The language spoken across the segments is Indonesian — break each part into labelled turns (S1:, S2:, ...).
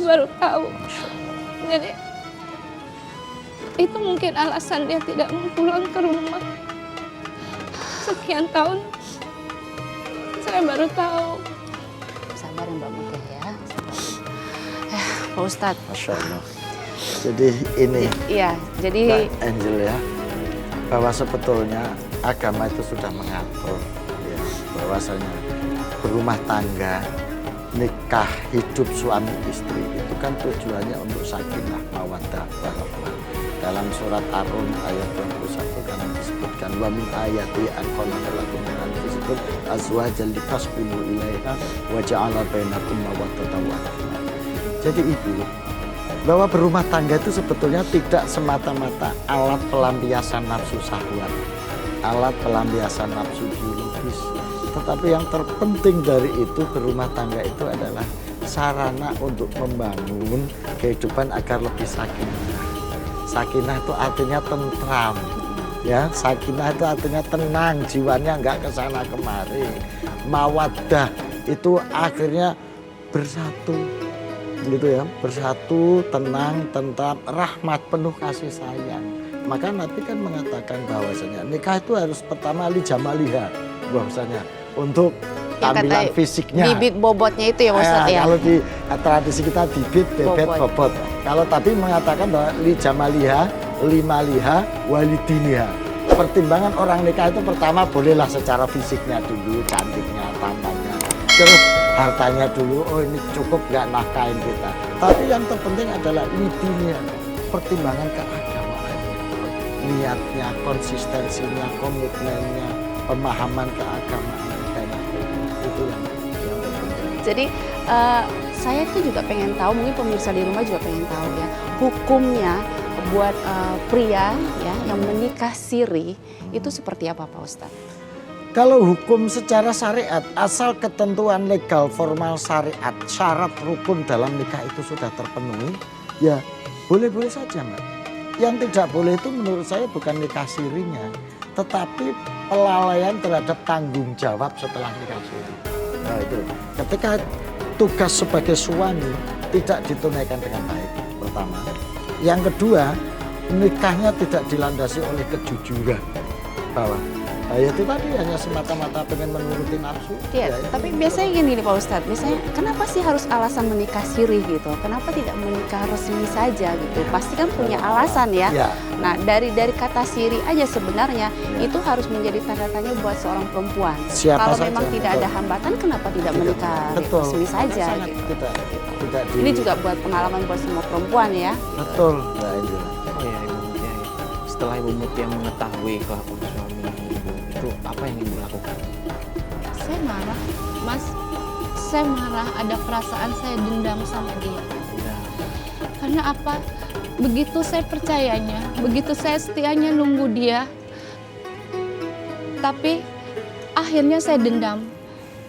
S1: baru tahu. Jadi itu mungkin alasan dia tidak mau pulang ke rumah. Sekian tahun saya baru tahu.
S2: Sabar ya Mbak Mutiah ya. Pak Ustadz.
S3: Masya Allah. Jadi ini
S2: Iya, jadi
S3: Mbak Angel ya, bahwa sebetulnya agama itu sudah mengatur ya, bahwasanya berumah tangga, nikah, hidup suami istri itu kan tujuannya untuk sakinah, mawaddah, warahmah. Dalam surat Ar-Rum ayat 21 kan disebutkan wa min ayati an khalaqa lakum min anfusikum azwajan litaskunu ilaiha wa ja'ala bainakum mawaddatan wa rahmah. Jadi ibu, bahwa berumah tangga itu sebetulnya tidak semata-mata alat pelampiasan nafsu syahwat, alat pelampiasan nafsu biologis. Tetapi yang terpenting dari itu, berumah tangga itu adalah sarana untuk membangun kehidupan agar lebih sakinah. Sakinah itu artinya tentram, ya. Sakinah itu artinya tenang, jiwanya nggak kesana kemari. Mawaddah itu akhirnya bersatu, gitu ya, bersatu, tenang, tentram, rahmat, penuh kasih sayang. Maka Nabi kan mengatakan bahwasanya nikah itu harus pertama li jamaliha, bahwasanya untuk tampilan fisiknya.
S2: Bibit bobotnya itu ya Ustadz ya.
S3: Kalau di tradisi kita bibit, bebet, bobot. Kalau tapi mengatakan bahwa li jamaliha, limaliha, walidiniha. Pertimbangan orang nikah itu pertama bolehlah secara fisiknya dulu, cantiknya, tampannya. Terus hartanya dulu, oh ini cukup nggak nafkahin kita. Tapi yang terpenting adalah lidinia, pertimbangan keagamaan. Niatnya, konsistensinya, komitmennya, pemahaman keagamaan. Itu yang terpenting.
S2: Jadi saya tuh juga pengen tahu, mungkin pemirsa di rumah juga pengen tahu ya, hukumnya buat pria ya yang menikah siri itu seperti apa Pak Ustadz?
S3: Kalau hukum secara syariat, asal ketentuan legal formal syariat, syarat rukun dalam nikah itu sudah terpenuhi, ya boleh-boleh saja Mbak. Yang tidak boleh itu menurut saya bukan nikah sirinya, tetapi pelalaian terhadap tanggung jawab setelah nikah siri. Nah itu, ketika tugas sebagai suami tidak ditunaikan dengan baik, pertama. Yang kedua, nikahnya tidak dilandasi oleh kejujuran, bahwa ya itu tadi hanya semata-mata pengen menuruti nafsu.
S2: Iya,
S3: ya,
S2: tapi biasanya gini nih Pak Ustadz, biasanya kenapa sih harus alasan menikah siri gitu? Kenapa tidak menikah resmi saja gitu? Pasti kan punya alasan ya.
S3: Ya.
S2: Nah dari kata siri aja sebenarnya itu harus menjadi tanda tanya buat seorang perempuan.
S3: Siapa
S2: Kalau
S3: saja,
S2: memang tidak
S3: betul.
S2: ada hambatan, kenapa tidak menikah
S3: Betul.
S2: resmi saja?
S3: Sangat
S2: Gitu.
S3: tidak
S2: Ini juga buat pengalaman buat semua perempuan ya.
S3: betul. Nah, itu.
S4: Oh ya Ibu Mutiah, setelah Ibu Mutiah mengetahui kelakuan suami Ibu, itu apa yang Ibu lakukan?
S1: Saya marah, Mas. Saya marah, ada perasaan saya dendam sama dia.
S4: Udah.
S1: Karena apa? Begitu saya percayanya, begitu saya setianya nunggu dia, tapi akhirnya saya dendam.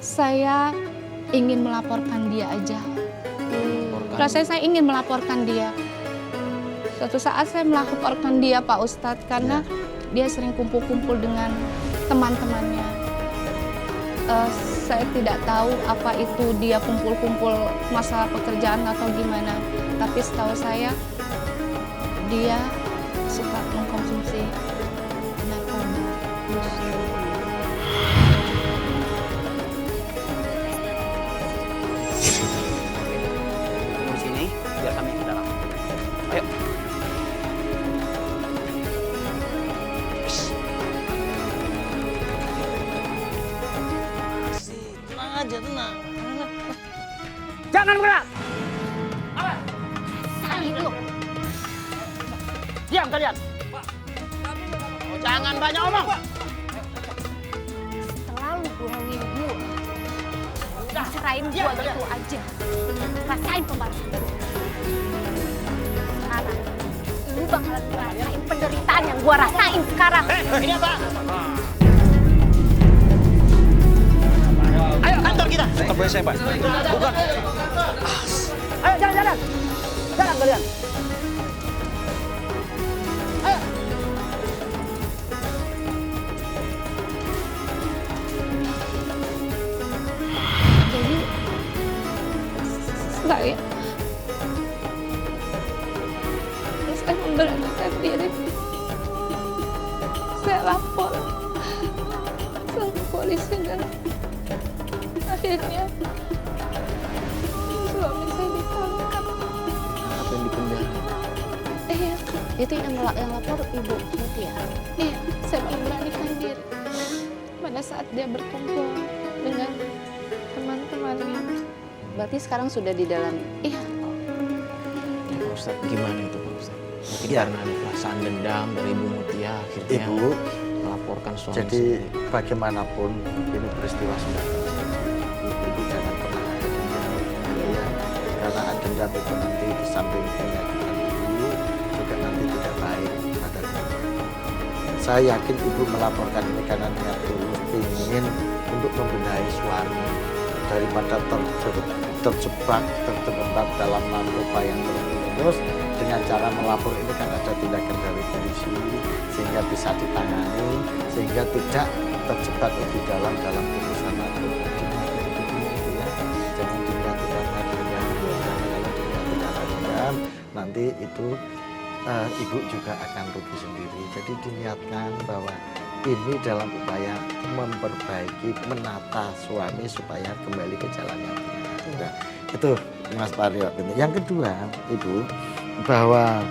S1: Saya ingin melaporkan dia aja. Rasanya saya ingin melaporkan dia. Suatu saat saya melaporkan dia Pak Ustadz karena dia sering kumpul-kumpul dengan teman-temannya. Saya tidak tahu apa itu dia kumpul-kumpul masalah pekerjaan atau gimana. Tapi setahu saya dia suka mengkonsumsi narkoba.
S4: Di sini, biar kami ke dalam. Ayo.
S3: Tenang aja, tenang.
S4: Jangan bergerak.
S1: Saling lu.
S4: Diam kalian. Oh, jangan banyak omong.
S1: Selalu bohongin gue. Udah serahin gue gitu aja. Rasain pembalasan. Sekarang lu bakalan ngerasain penderitaan yang gue rasain sekarang.
S4: Ini apa? Ayo kantor kita. Bukan boleh saya Pak. Bukan. Ayo jalan. Jalan kalian.
S1: Jadi saya lapor sama polisi dan akhirnya suami saya ditangkap.
S4: Apa yang di penjara?
S1: Iya,
S2: Itu yang lapor Ibu Mutia.
S1: iya, saya memberanikan diri pada saat dia berkumpul dengan teman-temannya.
S2: Berarti sekarang sudah di dalam.
S1: Iya,
S4: Ya Pak Ustadz, gimana itu Pak Ustadz? Mungkin
S3: Ya.
S4: karena ada perasaan dendam dari Ibu Mutia akhirnya
S3: Ibu,
S4: melaporkan suami
S3: jadi
S4: sendiri.
S3: bagaimanapun ini peristiwa sudah terjadi. Ibu jangan pernah ada dendam. Ya. Karena ada dendam itu nanti di samping menyakitkan ibu, juga nanti tidak baik pada ibu. Saya yakin ibu melaporkan ini karena niat tulus ingin untuk membenahi suami daripada terjebak, terjerembab dalam narkoba yang terus. Dengan cara melapor ini kan ada tindakan dari polisi sehingga bisa ditangani, sehingga tidak terjebak lebih dalam urusan narkoba. Itu ya, jangan dilihat tidak dendam, karena kalau dilihat tidak dendam, nanti itu ibu juga akan rugi sendiri. Jadi diniatkan bahwa ini dalam upaya memperbaiki, menata suami supaya kembali ke jalan yang benar. Nah, itu Mas Paryo. Yang kedua, Ibu, bahwa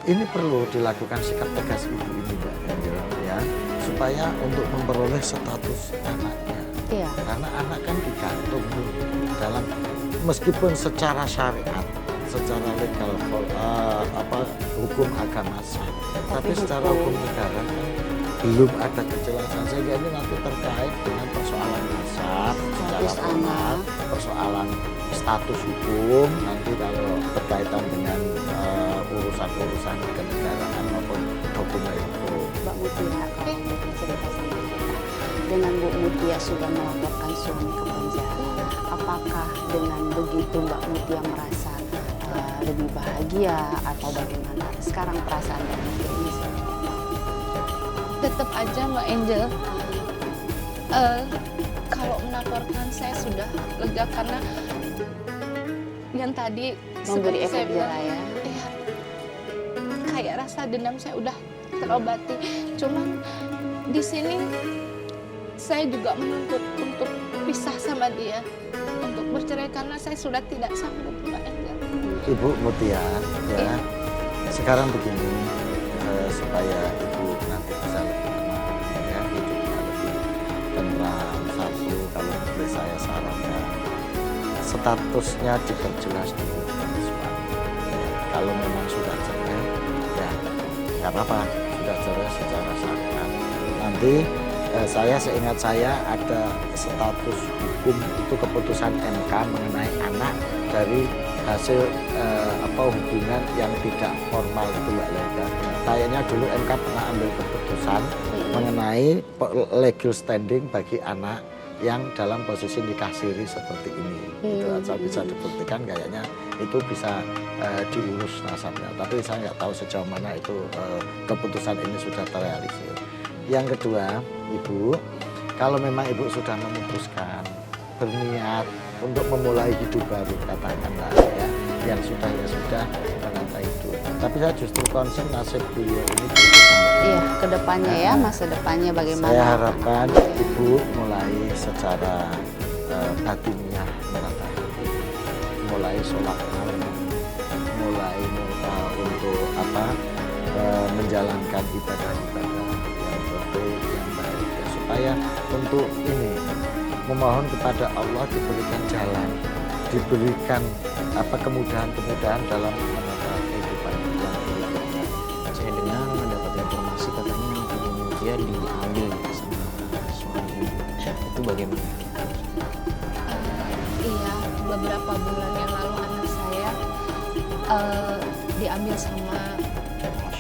S3: ini perlu dilakukan sikap tegas ibu ini, Mbak Angel, ya, supaya untuk memperoleh status anaknya.
S2: Iya.
S3: Karena anak kan digantung nih dalam, meskipun secara syariat, secara legal, hukum agama sah, tapi secara hukum negara kan belum ada kejelasan, sehingga ini nanti terkait dengan persoalan nasab secara
S2: Status
S3: formal,
S2: anak.
S3: persoalan status hukum, nanti kalau berkaitan dengan urusan-urusan kenegaraan maupun dokumen hukum.
S2: Mbak Mutia, kalau boleh cerita sedikit kita. Dengan Bu Mutia sudah melaporkan suami ke penjara, apakah dengan begitu Mbak Mutia merasa lebih bahagia atau bagaimana? Sekarang perasaan Mbak Mutia ini seperti apa?
S1: tetap aja Mbak Angel, kalau melaporkan saya sudah lega karena yang tadi
S2: Memberi
S1: seperti
S2: efek
S1: saya bilang,
S2: jerah ya.
S1: iya, kayak rasa dendam saya udah terobati. Cuman di sini saya juga menuntut untuk pisah sama dia, untuk bercerai karena saya sudah tidak sanggup Mbak Angel.
S3: Ibu Mutia, ya, sekarang begini, supaya ibu nanti bisa lebih tenang, ya, hidupnya lebih tenang. Satu, kalau boleh saya sarankan, statusnya diperjelas dulu dengan suami. Ya, kalau memang sudah cerai, ya nggak apa-apa, sudah cerai secara syariat. Nanti saya seingat saya ada status hukum itu keputusan MK mengenai anak dari hasil hubungan yang tidak formal itu Mbak Leda. Kayaknya dulu MK pernah ambil keputusan mengenai legal standing bagi anak yang dalam posisi nikah siri seperti ini. Itu aja bisa dibuktikan, kayaknya itu bisa diurus nasabnya. Tapi saya nggak tahu sejauh mana itu keputusan ini sudah terrealisir. Yang kedua, Ibu, kalau memang Ibu sudah memutuskan berniat untuk memulai hidup baru, katakanlah ya, yang sudah ya sudah menata hidup. Tapi saya justru concern nasib beliau ini berikutnya.
S2: Iya, kedepannya ya, masa depannya bagaimana?
S3: Saya harapkan Ibu mulai secara batiniah menata hidup, mulai sholat malam, mulai untuk menjalankan ibadah-ibadah yang terbaik, yang baik, ya, supaya untuk ini memohon kepada Allah diberikan jalan, diberikan kemudahan-kemudahan dalam menata kehidupan yang berikutnya.
S4: Saya dengar mendapat informasi katanya Ibu Mutia diambil sama suami ibu. Itu bagaimana?
S1: Iya, beberapa bulan yang lalu anak saya diambil sama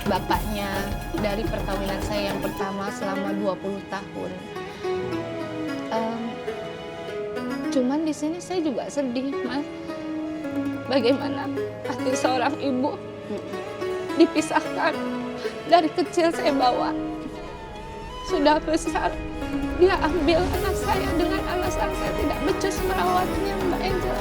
S1: bapaknya dari perkawinan saya yang pertama selama 20 tahun. Cuman di sini saya juga sedih, Mas. Bagaimana hati seorang ibu dipisahkan, dari kecil saya bawa, sudah besar dia ambil anak saya dengan alasan saya tidak becus merawatnya, Mbak Angel.